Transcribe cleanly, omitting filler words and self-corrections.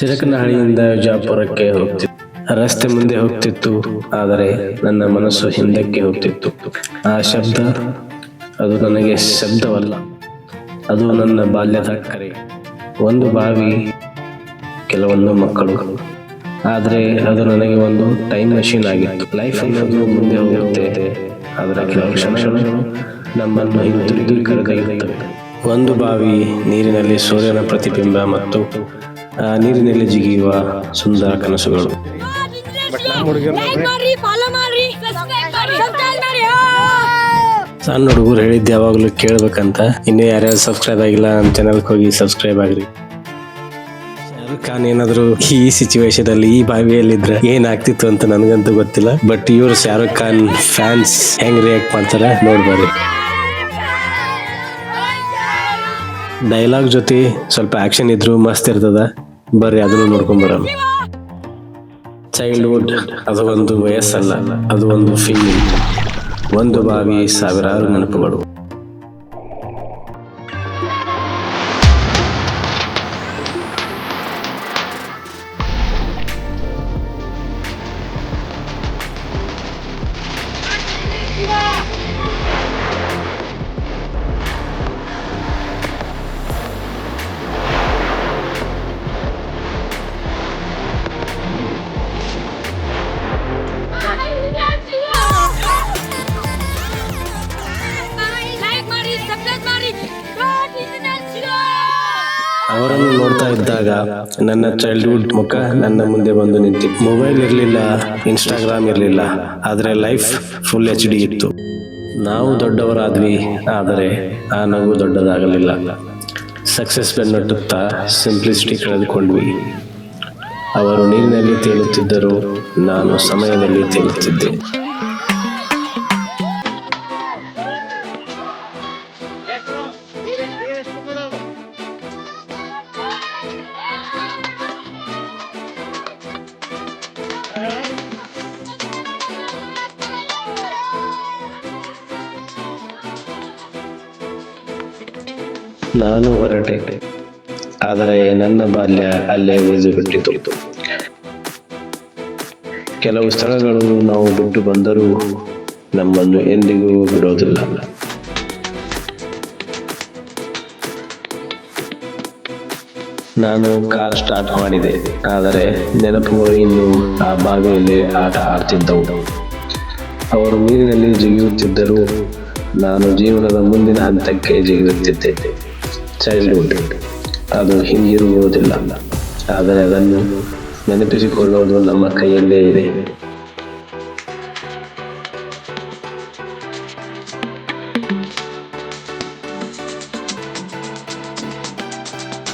ಚಿರಕನಹಳ್ಳಿಯಿಂದ ವಿಜಯಪುರಕ್ಕೆ ಹೋಗ್ತಿತ್ತು. ರಸ್ತೆ ಮುಂದೆ ಹೋಗ್ತಿತ್ತು, ಆದರೆ ನನ್ನ ಮನಸ್ಸು ಹಿಂದಕ್ಕೆ ಹೋಗ್ತಿತ್ತು. ಆ ಶಬ್ದ ಅದು ನನಗೆ ಶಬ್ದವಲ್ಲ, ಅದು ನನ್ನ ಬಾಲ್ಯದ ಕರೆ. ಒಂದು ಬಾವಿ, ಕೆಲವೊಂದು ಮಕ್ಕಳು, ಆದರೆ ಅದು ನನಗೆ ಒಂದು ಟೈಮ್ ಮಷೀನ್ ಆಗಿತ್ತು. ಲೈಫ್ ಅನ್ನೋದು ಮುಂದೆ ಹೋಗುತ್ತೆ, ಆದರೆ ಕೆಲವು ಕ್ಷಣಗಳು ನಮ್ಮನ್ನು ಹಿಂತಿರುಗಿ ಕರೆದೊಯ್ಯುತ್ತವೆ. ಒಂದು ಬಾವಿ, ನೀರಿನಲ್ಲಿ ಸೂರ್ಯನ ಪ್ರತಿಬಿಂಬ ಮತ್ತು ಆ ನೀರಿನಲ್ಲಿ ಜಿಗಿಯುವ ಸುಂದರ ಕನಸುಗಳು. ಸಣ್ಣ ಹುಡುಗರು ಹೇಳಿದ್ದು ಯಾವಾಗಲೂ ಕೇಳ್ಬೇಕಂತ. ಇನ್ನೂ ಯಾರ್ಯಾರು ಸಬ್ಸ್ಕ್ರೈಬ್ ಆಗಿಲ್ಲ ನಮ್ಮ ಚಾನಲ್ಗೆ ಹೋಗಿ ಸಬ್ಸ್ಕ್ರೈಬ್ ಆಗ್ರಿ. ಶಾರುಖ್ ಖಾನ್ ಏನಾದ್ರು ಈ ಸಿಚುವೇಶನ್ ಅಲ್ಲಿ ಈ ಬಾವಿಯಲ್ಲಿದ್ರೆ ಏನಾಗ್ತಿತ್ತು ಅಂತ ನನಗಂತೂ ಗೊತ್ತಿಲ್ಲ. ಬಟ್ ಇವ್ರು ಶಾರುಖ್ ಖಾನ್ ಫ್ಯಾನ್ಸ್ ಹೆಂಗ್ ರಿಯಾಕ್ಟ್ ಮಾಡ್ತಾರೆ ನೋಡ್ಬಾರಿ. ಡೈಲಾಗ್ ಜೊತೆ ಸ್ವಲ್ಪ ಆಕ್ಷನ್ ಇದ್ರು ಮಸ್ತ್ ಇರ್ತದ. ಬರ್ರಿ ಅದನ್ನು ನೋಡ್ಕೊಂಬರೋಣ. ಚೈಲ್ಡ್ಹುಡ್ ಅದು ಒಂದು ವಯಸ್ಸಲ್ಲ, ಅದು ಒಂದು ಫೀಲಿಂಗ್. ಒಂದು ಬಾವಿ, ಸಾವಿರಾರು ನೆನಪುಗಳು. ಅವರನ್ನು ನೋಡ್ತಾ ಇದ್ದಾಗ ನನ್ನ ಚೈಲ್ಡ್ಹುಡ್ ಮುಖ ನನ್ನ ಮುಂದೆ ಬಂದು ನಿಂತಿತ್ತು. ಮೊಬೈಲ್ ಇರಲಿಲ್ಲ, ಇನ್ಸ್ಟಾಗ್ರಾಮ್ ಇರಲಿಲ್ಲ, ಆದರೆ ಲೈಫ್ ಫುಲ್ HD ಇತ್ತು. ನಾವು ದೊಡ್ಡವರಾದ್ವಿ, ಆದರೆ ಆ ನಗು ದೊಡ್ಡದಾಗಲಿಲ್ಲ. Success ಬೆನ್ನಟ್ಟುತ್ತಾ simplicity ಕಳೆದುಕೊಂಡ್ವಿ. ಅವರು ನೀರಿನಲ್ಲಿ ತೇಲುತ್ತಿದ್ದರು, ನಾನು ಸಮಯದಲ್ಲಿ ತೇಲುತ್ತಿದ್ದೆ. ನಾನು ಹೊರಟೆ, ಆದರೆ ನನ್ನ ಬಾಲ್ಯ ಅಲ್ಲೇ ಉಳಿದು ಬಿಟ್ಟಿತು. ಕೆಲವು ಸ್ಥಳಗಳು ನಾವು ಬಿಟ್ಟು ಬಂದರೂ ನಮ್ಮನ್ನು ಎಂದಿಗೂ ಬಿಡೋದಿಲ್ಲ. ನಾನು ಕಾರ್ ಸ್ಟಾರ್ಟ್ ಮಾಡಿದೆ, ಆದರೆ ನೆನಪುಗಳು ಇನ್ನೂ ಆ ಬಾವಿಯಲ್ಲಿ ಆಟ ಆಡ್ತಿದ್ದವು. ಅವರು ನೀರಿನಲ್ಲಿ ಜಿಗಿಯುತ್ತಿದ್ದರು, ನಾನು ಜೀವನದ ಮುಂದಿನ ಹಂತಕ್ಕೆ ಜಿಗಿಯುತ್ತಿದ್ದೆ. ಚೈಲ್ಡ್ಹುಡ್ ಅದು ಹಿಂದಿರುಗುವುದಿಲ್ಲ, ಆದರೆ ಅದನ್ನು ನೆನಪಿಸಿಕೊಳ್ಳುವುದು ನಮ್ಮ ಕೈಯಲ್ಲೇ ಇದೆ.